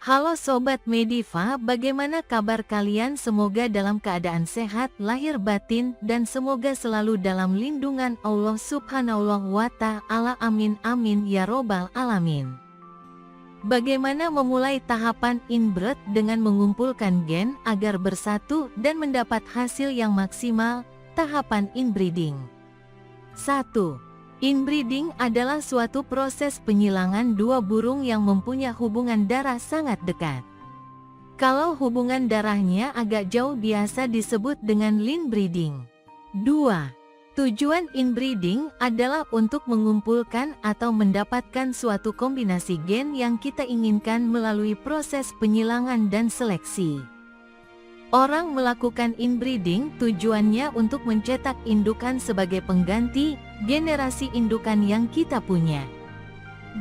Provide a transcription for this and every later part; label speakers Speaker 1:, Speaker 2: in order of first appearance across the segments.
Speaker 1: Halo Sobat Mediva, bagaimana kabar kalian? Semoga dalam keadaan sehat, lahir batin, dan semoga selalu dalam lindungan Allah Subhanahu wa Ta'ala. Amin amin ya robbal alamin. Bagaimana memulai tahapan inbreed dengan mengumpulkan gen agar bersatu dan mendapat hasil yang maksimal? Tahapan inbreeding. 1. Inbreeding adalah suatu proses penyilangan dua burung yang mempunyai hubungan darah sangat dekat. Kalau hubungan darahnya agak jauh biasa disebut dengan line breeding. 2. Tujuan inbreeding adalah untuk mengumpulkan atau mendapatkan suatu kombinasi gen yang kita inginkan melalui proses penyilangan dan seleksi. Orang melakukan inbreeding tujuannya untuk mencetak indukan sebagai pengganti generasi indukan yang kita punya.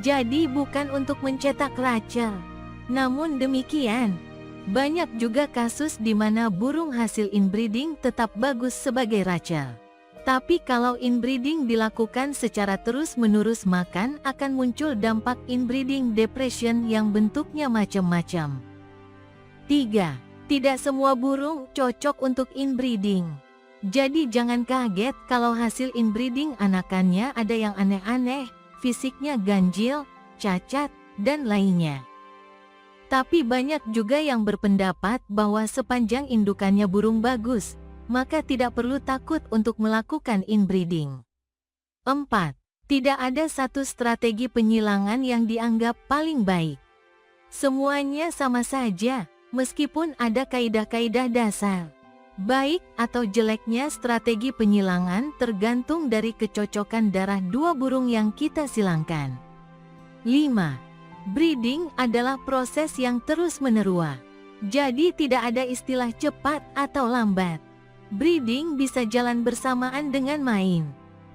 Speaker 1: Jadi bukan untuk mencetak racel. Namun demikian, banyak juga kasus di mana burung hasil inbreeding tetap bagus sebagai racel. Tapi kalau inbreeding dilakukan secara terus-menerus maka akan muncul dampak inbreeding depression yang bentuknya macam-macam. 3. Tidak semua burung cocok untuk inbreeding. Jadi jangan kaget kalau hasil inbreeding anakannya ada yang aneh-aneh, fisiknya ganjil, cacat, dan lainnya. Tapi banyak juga yang berpendapat bahwa sepanjang indukannya burung bagus, maka tidak perlu takut untuk melakukan inbreeding. 4. Tidak ada satu strategi penyilangan yang dianggap paling baik. Semuanya sama saja. Meskipun ada kaidah-kaidah dasar, baik atau jeleknya strategi penyilangan tergantung dari kecocokan darah dua burung yang kita silangkan. 5. Breeding adalah proses yang terus-menerus. Jadi tidak ada istilah cepat atau lambat. Breeding bisa jalan bersamaan dengan main.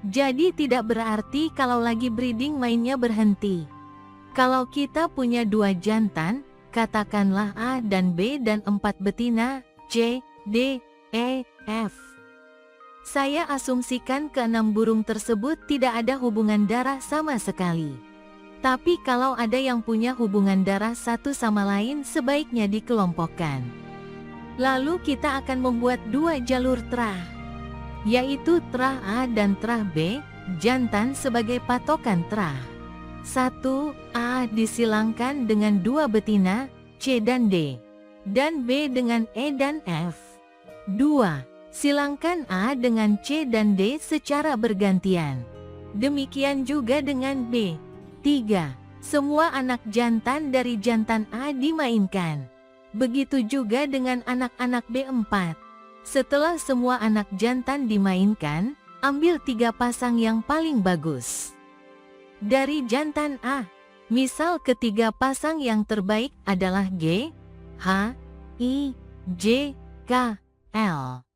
Speaker 1: Jadi tidak berarti kalau lagi breeding mainnya berhenti. Kalau kita punya dua jantan, katakanlah A dan B dan 4 betina, C, D, E, F. Saya asumsikan ke-6 burung tersebut tidak ada hubungan darah sama sekali. Tapi kalau ada yang punya hubungan darah satu sama lain sebaiknya dikelompokkan. Lalu kita akan membuat dua jalur terah, yaitu terah A dan terah B, jantan sebagai patokan terah. 1. A disilangkan dengan 2 betina, C dan D, dan B dengan E dan F. 2. Silangkan A dengan C dan D secara bergantian. Demikian juga dengan B. 3. Semua anak jantan dari jantan A dimainkan. Begitu juga dengan anak-anak B4. Setelah semua anak jantan dimainkan, ambil 3 pasang yang paling bagus dari jantan A. Misal ketiga pasang yang terbaik adalah G, H, I, J, K, L.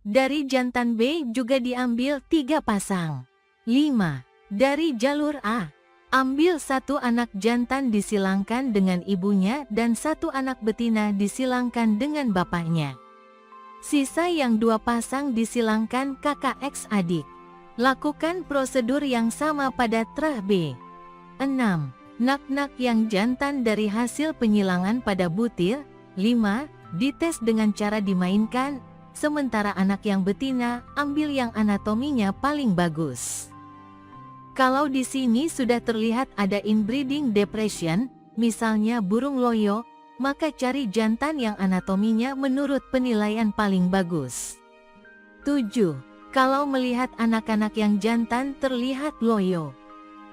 Speaker 1: Dari jantan B juga diambil 3 pasang. 5. Dari jalur A, ambil 1 anak jantan disilangkan dengan ibunya dan 1 anak betina disilangkan dengan bapaknya. Sisa yang 2 pasang disilangkan kakak X adik. Lakukan prosedur yang sama pada terah B. 6. Nak-nak yang jantan dari hasil penyilangan pada butir. 5. Dites dengan cara dimainkan, sementara anak yang betina ambil yang anatominya paling bagus. Kalau di sini sudah terlihat ada inbreeding depression, misalnya burung loyo, maka cari jantan yang anatominya menurut penilaian paling bagus. 7. Kalau melihat anak-anak yang jantan terlihat loyo,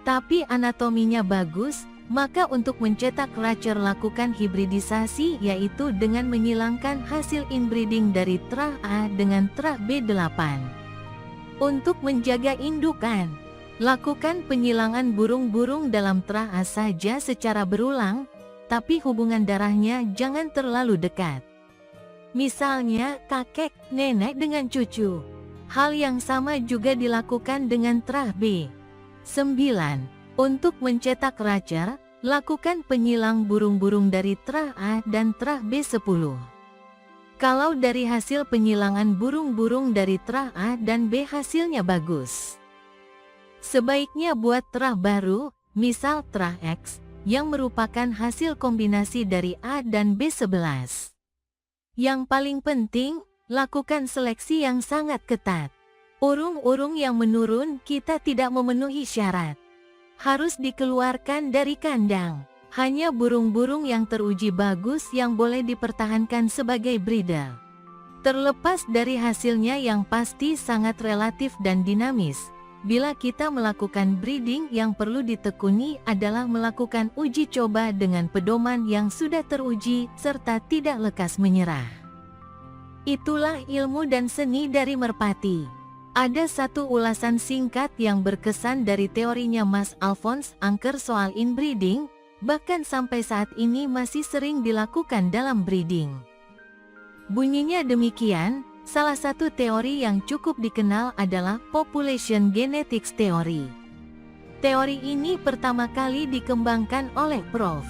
Speaker 1: tapi anatominya bagus, maka untuk mencetak racel lakukan hibridisasi, yaitu dengan menyilangkan hasil inbreeding dari terah A dengan terah B8. Untuk menjaga indukan, lakukan penyilangan burung-burung dalam terah A saja secara berulang, tapi hubungan darahnya jangan terlalu dekat. Misalnya kakek, nenek dengan cucu. Hal yang sama juga dilakukan dengan terah B. 9. Untuk mencetak racel, lakukan penyilang burung-burung dari terah A dan terah B10. Kalau dari hasil penyilangan burung-burung dari terah A dan B hasilnya bagus, sebaiknya buat terah baru, misal terah X, yang merupakan hasil kombinasi dari A dan B11. Yang paling penting, lakukan seleksi yang sangat ketat. Urung-urung yang menurun kita tidak memenuhi syarat, harus dikeluarkan dari kandang. Hanya burung-burung yang teruji bagus yang boleh dipertahankan sebagai breeder. Terlepas dari hasilnya yang pasti sangat relatif dan dinamis, bila kita melakukan breeding yang perlu ditekuni adalah melakukan uji coba dengan pedoman yang sudah teruji serta tidak lekas menyerah. Itulah ilmu dan seni dari merpati. Ada satu ulasan singkat yang berkesan dari teorinya Mas Alphonse Anker soal inbreeding, bahkan sampai saat ini masih sering dilakukan dalam breeding. Bunyinya demikian, salah satu teori yang cukup dikenal adalah population genetics theory. Teori ini pertama kali dikembangkan oleh Prof.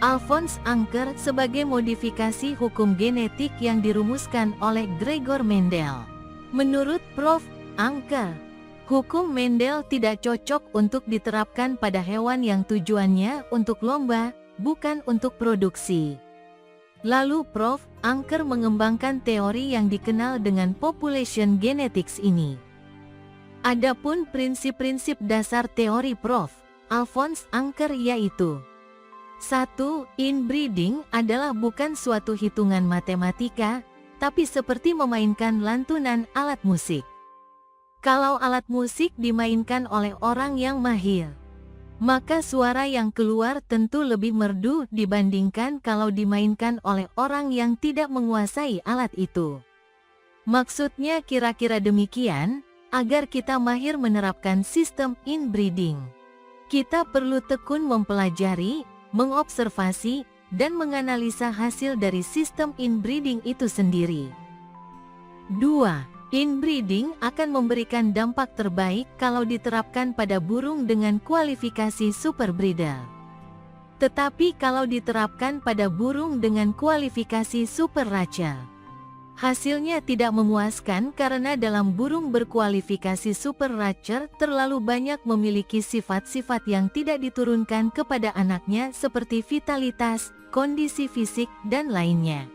Speaker 1: Alphonse Anker sebagai modifikasi hukum genetik yang dirumuskan oleh Gregor Mendel. Menurut Prof. Anker, hukum Mendel tidak cocok untuk diterapkan pada hewan yang tujuannya untuk lomba, bukan untuk produksi. Lalu Prof. Anker mengembangkan teori yang dikenal dengan population genetics ini. Adapun prinsip-prinsip dasar teori Prof. Alphonse Anker yaitu: 1. Inbreeding adalah bukan suatu hitungan matematika, tapi seperti memainkan lantunan alat musik. Kalau alat musik dimainkan oleh orang yang mahir, maka suara yang keluar tentu lebih merdu dibandingkan kalau dimainkan oleh orang yang tidak menguasai alat itu. Maksudnya kira-kira demikian, agar kita mahir menerapkan sistem inbreeding, kita perlu tekun mempelajari, mengobservasi, dan menganalisa hasil dari sistem inbreeding itu sendiri. 2. Inbreeding akan memberikan dampak terbaik kalau diterapkan pada burung dengan kualifikasi super breeder. Tetapi kalau diterapkan pada burung dengan kualifikasi super rachel, hasilnya tidak memuaskan karena dalam burung berkualifikasi super rachel terlalu banyak memiliki sifat-sifat yang tidak diturunkan kepada anaknya seperti vitalitas, kondisi fisik, dan lainnya.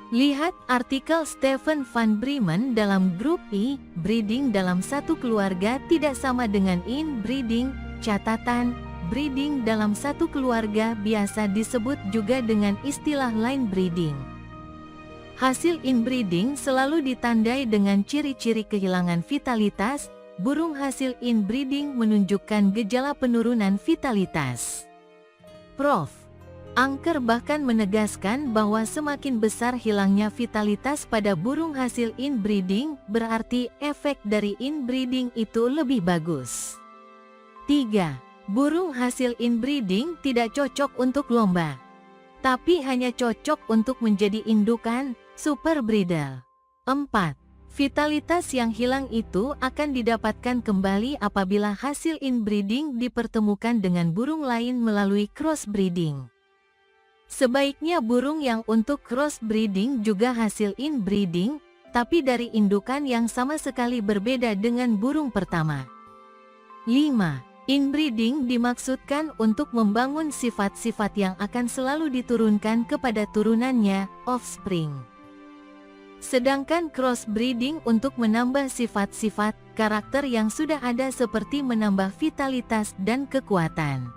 Speaker 1: Lihat artikel Stephen van Bremen dalam grup I, breeding dalam satu keluarga tidak sama dengan inbreeding. Catatan, breeding dalam satu keluarga biasa disebut juga dengan istilah line breeding. Hasil inbreeding selalu ditandai dengan ciri-ciri kehilangan vitalitas. Burung hasil inbreeding menunjukkan gejala penurunan vitalitas. Prof. Anker bahkan menegaskan bahwa semakin besar hilangnya vitalitas pada burung hasil inbreeding, berarti efek dari inbreeding itu lebih bagus. 3. Burung hasil inbreeding tidak cocok untuk lomba, tapi hanya cocok untuk menjadi indukan, super breeder. 4. Vitalitas yang hilang itu akan didapatkan kembali apabila hasil inbreeding dipertemukan dengan burung lain melalui crossbreeding. Sebaiknya burung yang untuk crossbreeding juga hasil inbreeding, tapi dari indukan yang sama sekali berbeda dengan burung pertama. 5. Inbreeding dimaksudkan untuk membangun sifat-sifat yang akan selalu diturunkan kepada turunannya, offspring. Sedangkan crossbreeding untuk menambah sifat-sifat, karakter yang sudah ada seperti menambah vitalitas dan kekuatan.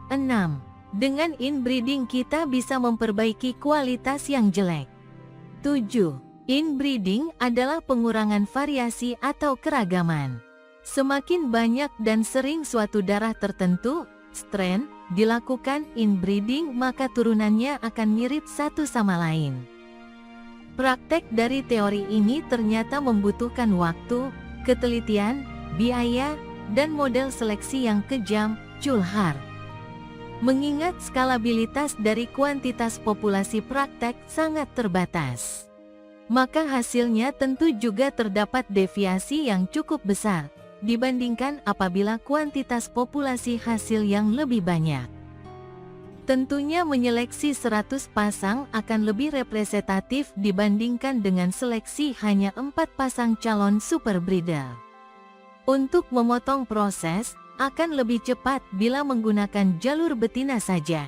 Speaker 1: 6. Dengan inbreeding kita bisa memperbaiki kualitas yang jelek. 7. Inbreeding adalah pengurangan variasi atau keragaman. Semakin banyak dan sering suatu darah tertentu, strain, dilakukan inbreeding maka turunannya akan mirip satu sama lain. Praktek dari teori ini ternyata membutuhkan waktu, ketelitian, biaya, dan model seleksi yang kejam, Culhar. Mengingat skalabilitas dari kuantitas populasi praktek sangat terbatas, maka hasilnya tentu juga terdapat deviasi yang cukup besar dibandingkan apabila kuantitas populasi hasil yang lebih banyak. Tentunya menyeleksi 100 pasang akan lebih representatif dibandingkan dengan seleksi hanya 4 pasang calon super breeder. Untuk memotong proses, akan lebih cepat bila menggunakan jalur betina saja.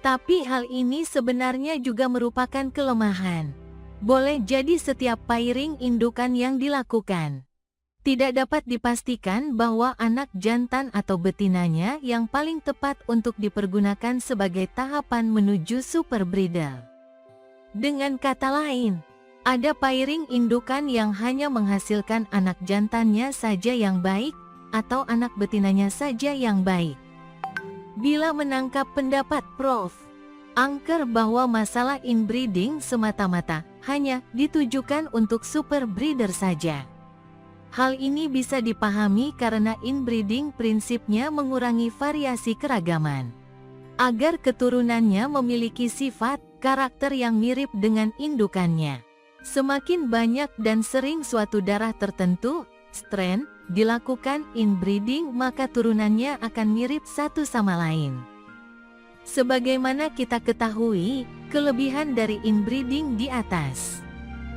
Speaker 1: Tapi hal ini sebenarnya juga merupakan kelemahan. Boleh jadi setiap pairing indukan yang dilakukan tidak dapat dipastikan bahwa anak jantan atau betinanya yang paling tepat untuk dipergunakan sebagai tahapan menuju super breeder. Dengan kata lain, ada pairing indukan yang hanya menghasilkan anak jantannya saja yang baik, atau anak betinanya saja yang baik. Bila menangkap pendapat Prof. Angker bahwa masalah inbreeding semata-mata hanya ditujukan untuk super breeder saja. Hal ini bisa dipahami karena inbreeding prinsipnya mengurangi variasi keragaman, agar keturunannya memiliki sifat, karakter yang mirip dengan indukannya. Semakin banyak dan sering suatu darah tertentu, strain, dilakukan inbreeding, maka turunannya akan mirip satu sama lain. Sebagaimana kita ketahui, kelebihan dari inbreeding di atas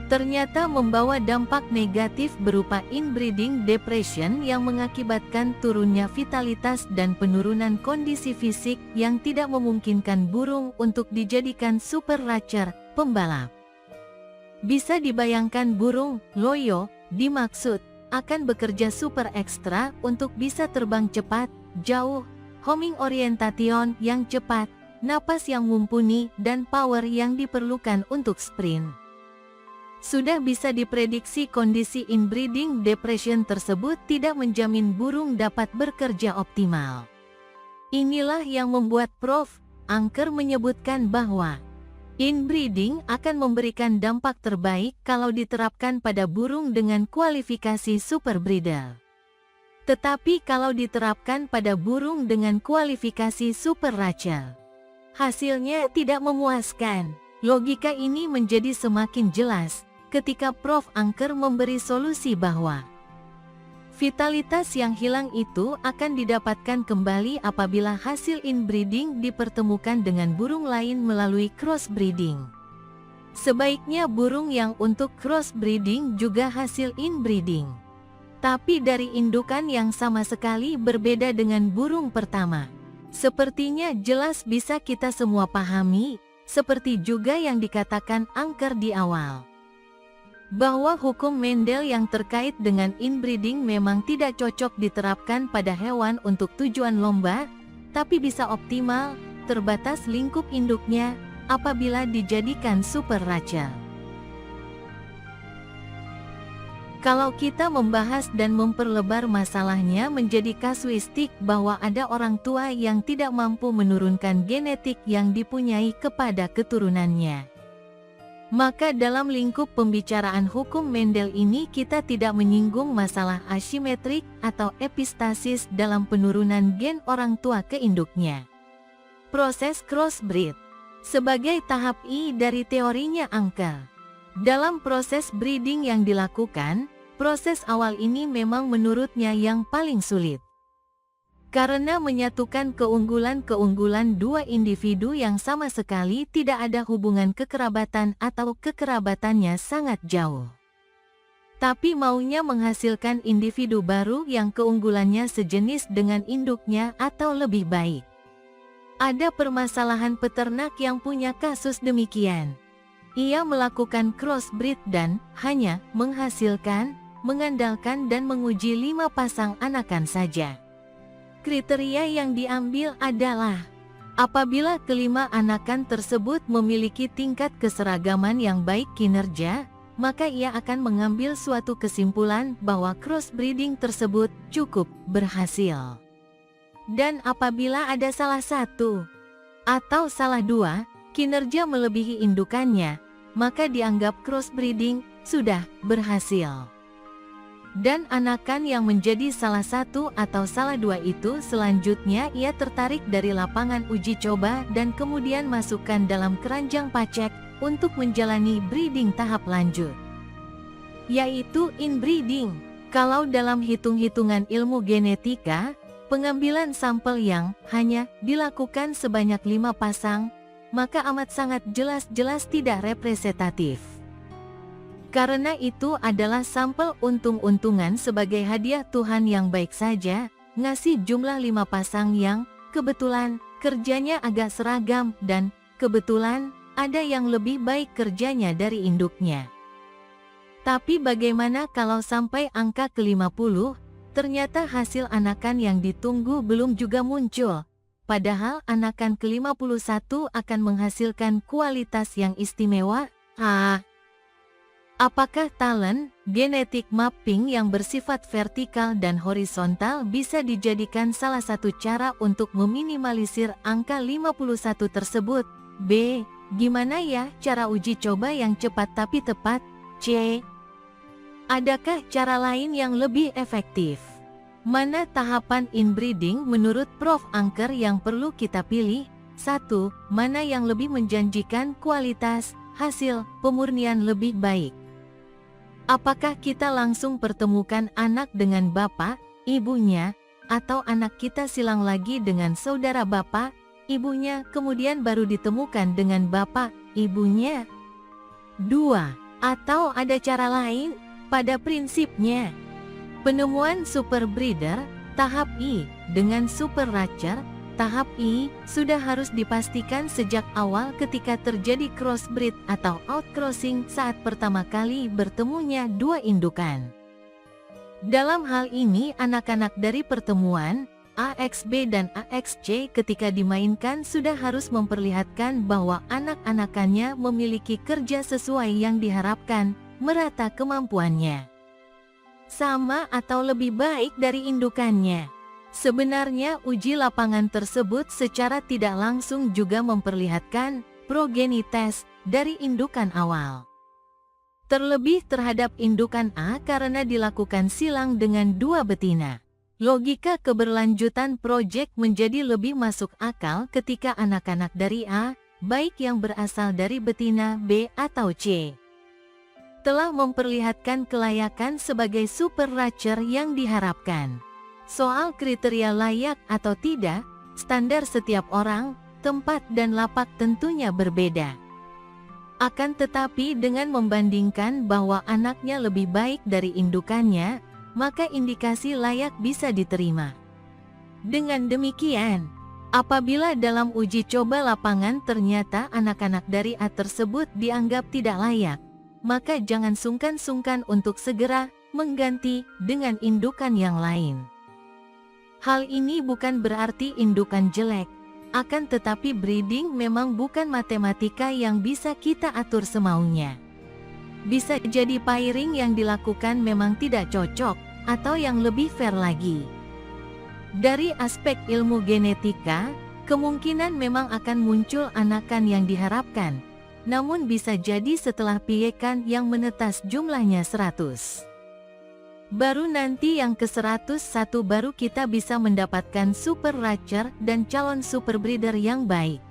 Speaker 1: ternyata membawa dampak negatif berupa inbreeding depression yang mengakibatkan turunnya vitalitas dan penurunan kondisi fisik yang tidak memungkinkan burung untuk dijadikan super rancher, pembalap. Bisa dibayangkan burung loyo dimaksud akan bekerja super ekstra untuk bisa terbang cepat, jauh, homing orientation yang cepat, napas yang mumpuni, dan power yang diperlukan untuk sprint. Sudah bisa diprediksi kondisi inbreeding depression tersebut tidak menjamin burung dapat bekerja optimal. Inilah yang membuat Prof. Angker menyebutkan bahwa inbreeding akan memberikan dampak terbaik kalau diterapkan pada burung dengan kualifikasi super breeder. Tetapi kalau diterapkan pada burung dengan kualifikasi super rancher, hasilnya tidak memuaskan. Logika ini menjadi semakin jelas ketika Prof. Angker memberi solusi bahwa vitalitas yang hilang itu akan didapatkan kembali apabila hasil inbreeding dipertemukan dengan burung lain melalui crossbreeding. Sebaiknya burung yang untuk crossbreeding juga hasil inbreeding, tapi dari indukan yang sama sekali berbeda dengan burung pertama. Sepertinya jelas bisa kita semua pahami, seperti juga yang dikatakan Angker di awal, bahwa hukum Mendel yang terkait dengan inbreeding memang tidak cocok diterapkan pada hewan untuk tujuan lomba, tapi bisa optimal, terbatas lingkup induknya, apabila dijadikan super rancher. Kalau kita membahas dan memperlebar masalahnya menjadi kasuistik bahwa ada orang tua yang tidak mampu menurunkan genetik yang dipunyai kepada keturunannya, maka dalam lingkup pembicaraan hukum Mendel ini kita tidak menyinggung masalah asimetrik atau epistasis dalam penurunan gen orang tua ke induknya. Proses crossbreed sebagai tahap I dari teorinya Angker. Dalam proses breeding yang dilakukan, proses awal ini memang menurutnya yang paling sulit. Karena menyatukan keunggulan-keunggulan dua individu yang sama sekali tidak ada hubungan kekerabatan atau kekerabatannya sangat jauh, tapi maunya menghasilkan individu baru yang keunggulannya sejenis dengan induknya atau lebih baik. Ada permasalahan peternak yang punya kasus demikian. Ia melakukan crossbreed dan hanya mengandalkan dan menguji 5 pasang anakan saja. Kriteria yang diambil adalah apabila kelima anakan tersebut memiliki tingkat keseragaman yang baik kinerja, maka ia akan mengambil suatu kesimpulan bahwa crossbreeding tersebut cukup berhasil. Dan apabila ada salah satu atau salah dua kinerja melebihi indukannya, maka dianggap crossbreeding sudah berhasil. Dan anakan yang menjadi salah satu atau salah dua itu selanjutnya ia tertarik dari lapangan uji coba dan kemudian masukkan dalam keranjang pacek untuk menjalani breeding tahap lanjut, yaitu inbreeding. Kalau dalam hitung-hitungan ilmu genetika, pengambilan sampel yang hanya dilakukan sebanyak 5 pasang, maka amat sangat jelas-jelas tidak representatif. Karena itu adalah sampel untung-untungan sebagai hadiah Tuhan yang baik saja, ngasih jumlah 5 pasang yang kebetulan kerjanya agak seragam dan kebetulan ada yang lebih baik kerjanya dari induknya. Tapi bagaimana kalau sampai angka ke-50, ternyata hasil anakan yang ditunggu belum juga muncul, padahal anakan ke-51 akan menghasilkan kualitas yang istimewa? Apakah talent genetik mapping yang bersifat vertikal dan horizontal bisa dijadikan salah satu cara untuk meminimalisir angka 51 tersebut? B. Gimana ya cara uji coba yang cepat tapi tepat? C. Adakah cara lain yang lebih efektif? Mana tahapan inbreeding menurut Prof. Angker yang perlu kita pilih? 1. Mana yang lebih menjanjikan kualitas, hasil, pemurnian lebih baik? Apakah kita langsung pertemukan anak dengan bapak, ibunya, atau anak kita silang lagi dengan saudara bapak, ibunya, kemudian baru ditemukan dengan bapak, ibunya? 2. Atau ada cara lain? Pada prinsipnya, penemuan super breeder, tahap I, dengan super ratcher, tahap I, sudah harus dipastikan sejak awal ketika terjadi crossbreed atau outcrossing saat pertama kali bertemunya dua indukan. Dalam hal ini anak-anak dari pertemuan AXB dan AXC ketika dimainkan sudah harus memperlihatkan bahwa anak-anakannya memiliki kerja sesuai yang diharapkan, merata kemampuannya. Sama atau lebih baik dari indukannya. Sebenarnya uji lapangan tersebut secara tidak langsung juga memperlihatkan progenitas dari indukan awal. Terlebih terhadap indukan A karena dilakukan silang dengan dua betina. Logika keberlanjutan proyek menjadi lebih masuk akal ketika anak-anak dari A, baik yang berasal dari betina B atau C, telah memperlihatkan kelayakan sebagai super ratcher yang diharapkan. Soal kriteria layak atau tidak, standar setiap orang, tempat dan lapak tentunya berbeda. Akan tetapi dengan membandingkan bahwa anaknya lebih baik dari indukannya, maka indikasi layak bisa diterima. Dengan demikian, apabila dalam uji coba lapangan ternyata anak-anak dari A tersebut dianggap tidak layak, maka jangan sungkan-sungkan untuk segera mengganti dengan indukan yang lain. Hal ini bukan berarti indukan jelek, akan tetapi breeding memang bukan matematika yang bisa kita atur semaunya. Bisa jadi pairing yang dilakukan memang tidak cocok, atau yang lebih fair lagi. Dari aspek ilmu genetika, kemungkinan memang akan muncul anakan yang diharapkan, namun bisa jadi setelah piyekan yang menetas jumlahnya 100. Baru nanti yang ke-101 baru kita bisa mendapatkan super ratcher dan calon super breeder yang baik.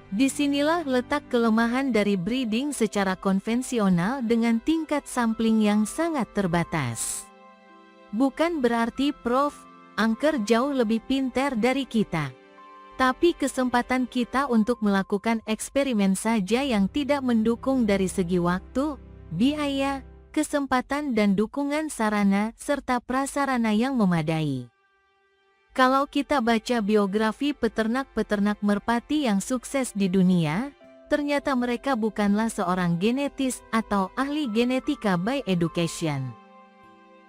Speaker 1: Disinilah letak kelemahan dari breeding secara konvensional dengan tingkat sampling yang sangat terbatas. Bukan berarti Prof. Angker jauh lebih pintar dari kita. Tapi kesempatan kita untuk melakukan eksperimen saja yang tidak mendukung dari segi waktu, biaya, kesempatan dan dukungan sarana serta prasarana yang memadai. Kalau kita baca biografi peternak-peternak merpati yang sukses di dunia, ternyata mereka bukanlah seorang genetis atau ahli genetika by education.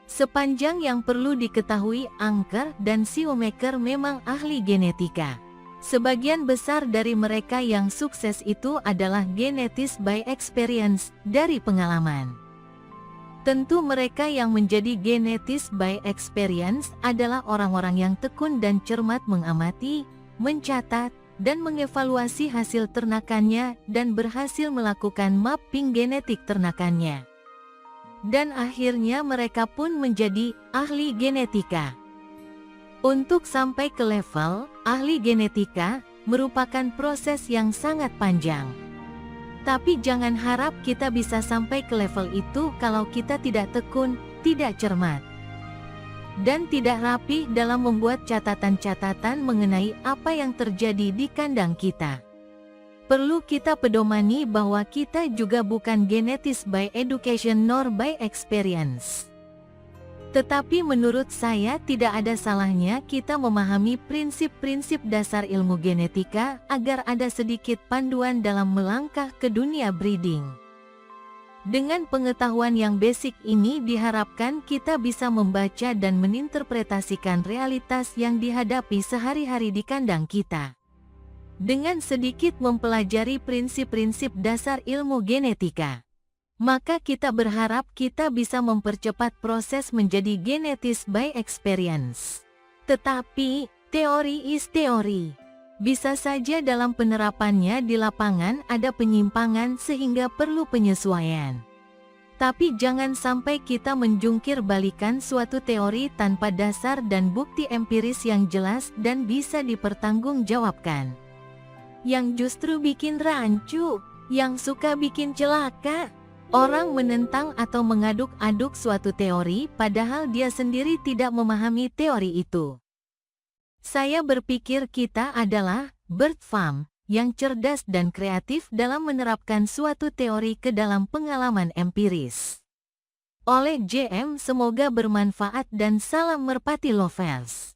Speaker 1: Sepanjang yang perlu diketahui, Angker dan Shoemaker memang ahli genetika. Sebagian besar dari mereka yang sukses itu adalah genetis by experience, dari pengalaman. Tentu mereka yang menjadi genetis by experience adalah orang-orang yang tekun dan cermat mengamati, mencatat, dan mengevaluasi hasil ternakannya dan berhasil melakukan mapping genetik ternakannya. Dan akhirnya mereka pun menjadi ahli genetika. Untuk sampai ke level ahli genetika merupakan proses yang sangat panjang. Tapi jangan harap kita bisa sampai ke level itu kalau kita tidak tekun, tidak cermat, dan tidak rapih dalam membuat catatan-catatan mengenai apa yang terjadi di kandang kita. Perlu kita pedomani bahwa kita juga bukan genetis by education nor by experience. Tetapi menurut saya tidak ada salahnya kita memahami prinsip-prinsip dasar ilmu genetika agar ada sedikit panduan dalam melangkah ke dunia breeding. Dengan pengetahuan yang basic ini diharapkan kita bisa membaca dan meninterpretasikan realitas yang dihadapi sehari-hari di kandang kita. Dengan sedikit mempelajari prinsip-prinsip dasar ilmu genetika, maka kita berharap kita bisa mempercepat proses menjadi genetis by experience. Tetapi, teori is teori. Bisa saja dalam penerapannya di lapangan ada penyimpangan sehingga perlu penyesuaian. Tapi jangan sampai kita menjungkir balikan suatu teori tanpa dasar dan bukti empiris yang jelas dan bisa dipertanggungjawabkan. Yang justru bikin rancu, yang suka bikin celaka. Orang menentang atau mengaduk-aduk suatu teori padahal dia sendiri tidak memahami teori itu. Saya berpikir kita adalah bird farm yang cerdas dan kreatif dalam menerapkan suatu teori ke dalam pengalaman empiris. Oleh JM, semoga bermanfaat dan salam merpati lovers.